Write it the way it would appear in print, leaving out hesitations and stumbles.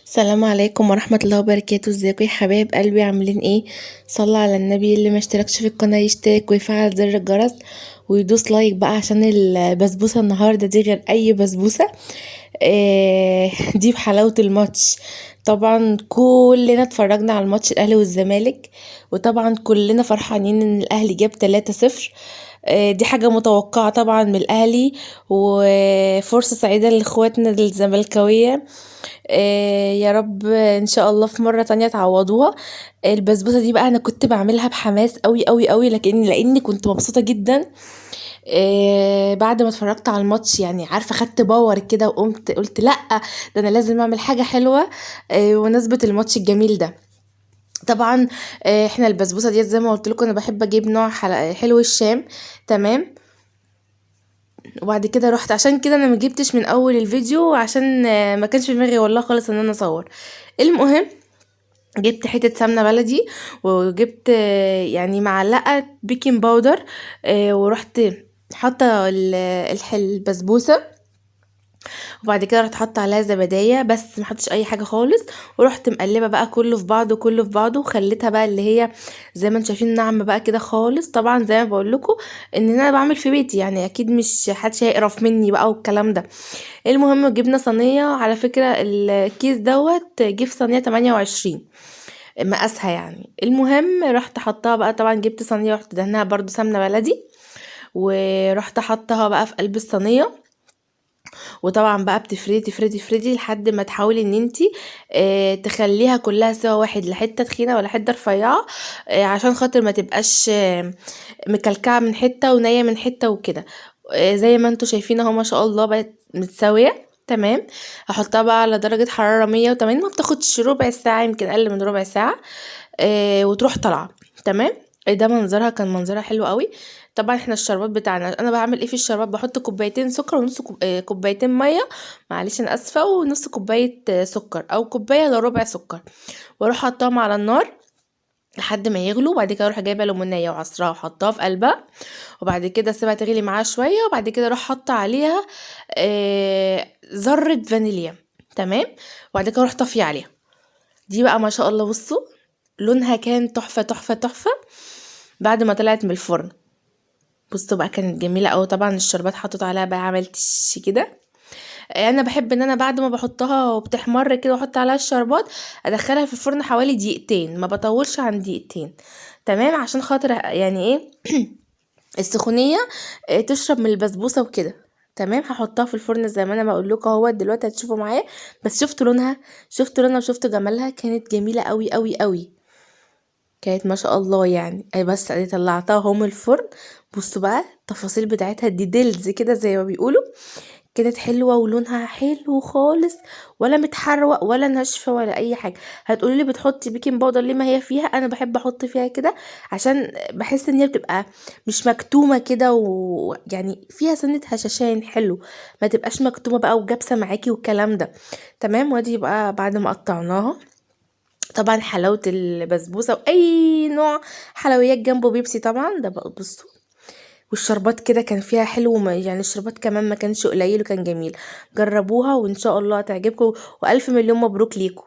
السلام عليكم ورحمة الله وبركاته. ازيكم يا حبايب قلبي؟ عاملين ايه؟ صلى على النبي. اللي ما اشتركش في القناة يشترك ويفعل زر الجرس ويدوس لايك بقى، عشان البسبوسة النهاردة دي غير اي بسبوسة. دي بحلاوة الماتش. طبعا كلنا اتفرجنا على الماتش الاهلي والزمالك، وطبعا كلنا فرحانين ان الاهلي جاب 3-0. دي حاجة متوقعة طبعا من الاهلي، وفرصة سعيدة لاخواتنا الزملكاوية. يا رب ان شاء الله في مرة تانية تعوضوها. البسبوسة دي بقى انا كنت بعملها بحماس قوي قوي قوي، لاني كنت مبسوطة جدا. بعد ما اتفرجت على الماتش، يعني عارفة، خدت باور كده وقمت قلت لا، ده انا لازم اعمل حاجة حلوة بمناسبة الماتش الجميل ده. طبعا احنا البسبوسة ديت زي ما قلت لكم، انا بحب اجيب نوع حلو الشام. تمام. وبعد كده رحت، عشان كده انا ما جبتش من اول الفيديو، عشان ما كانش في دماغي والله خالص ان انا اصور. المهم، جبت حتة سمنة بلدي، وجبت يعني معلقة بيكنج باودر. ورحت حاطة البسبوسة، وبعد كده رحت حاطة عليها زبدية، بس ما حطش اي حاجة خالص. ورحت مقلبة بقى كله في بعضه كله في بعضه، وخليتها بقى اللي هي زي ما انتم شايفين ناعمة بقى كده خالص. طبعا زي ما بقول لكم ان انا بعمل في بيتي، يعني اكيد مش حدش هيقرف مني بقى والكلام ده. المهم جبنا صينية، على فكرة الكيس دوت جه في صينية 28 مقاسها يعني. المهم رحت حطها بقى، طبعا جبت صينيه ورحت دهنها برضو سمنه بلدي، ورحت حطها بقى في قلب الصينيه. وطبعا بقى بتفردي تفردي تفردي لحد ما تحاولي ان انتي تخليها كلها سوا واحد، لا حته تخينه ولا حته رفيعه، عشان خاطر ما تبقاش مكلكعه من حته ونيه من حته وكده. زي ما انتوا شايفين اهو، ما شاء الله بقت متساويه تمام. هحطها بقى على درجة حرارة 180، ما بتاخدش ربع ساعة، يمكن أقل من ربع ساعة. وتروح طالعة. تمام. ده منظرها، كان منظرها حلو قوي. طبعا احنا الشربات بتاعنا، انا بعمل ايه في الشربات؟ بحط كوبايتين سكر ونص كوبايتين ميه، معلش انا اسفه، ونص كوبايه سكر، او كوبايه الا ربع سكر، واروح حطاهم على النار لحد ما يغلوا. وبعد كده اروح جايبه ليمونيه وعصراها وحطاها في قلبها، وبعد كده اسيبها تغلي معاها شويه، وبعد كده اروح حاطه عليها ذره فانيليا. تمام. وبعد كده اروح طافيه عليها. دي بقى ما شاء الله بصوا، لونها كان تحفه تحفه تحفه بعد ما طلعت من الفرن. بصوا بقى كانت جميله قوي. طبعا الشربات حطيت عليها بقى، عملتش كده. انا بحب ان انا بعد ما بحطها وبتحمر كده واحط عليها الشربات، ادخلها في الفرن حوالي دقيقتين، ما بطولش عن دقيقتين. تمام، عشان خاطر يعني ايه السخونيه تشرب من البسبوسه وكده. تمام. هحطها في الفرن زي ما انا بقول لكم اهو دلوقتي، هتشوفوا معايا. بس شفتوا لونها وشفتوا جمالها، كانت جميله قوي قوي قوي. كانت ما شاء الله يعني. اي بس ادي طلعتها اهو من الفرن. بصوا بقى التفاصيل بتاعتها، دي ديلز كده زي ما بيقولوا. كانت حلوه ولونها حلو خالص، ولا متحروق ولا ناشفه ولا اي حاجه. هتقولي لي بتحطي بيكنج باودر ليه؟ ما هي فيها، انا بحب احط فيها كده عشان بحس ان هي بتبقى مش مكتومه كده، ويعني فيها سنه هشاشان حلو، ما تبقاش مكتومه بقى وجابسه معاكي والكلام ده. تمام. ودي بقى بعد ما قطعناها، طبعا حلاوه البسبوسه واي نوع حلويات جنبه بيبسي طبعا. ده بقى بصوا، والشربات كده كان فيها حلو، يعني الشربات كمان ما كانش قليل وكان جميل. جربوها وان شاء الله هتعجبكم، والف مليون مبروك ليكم.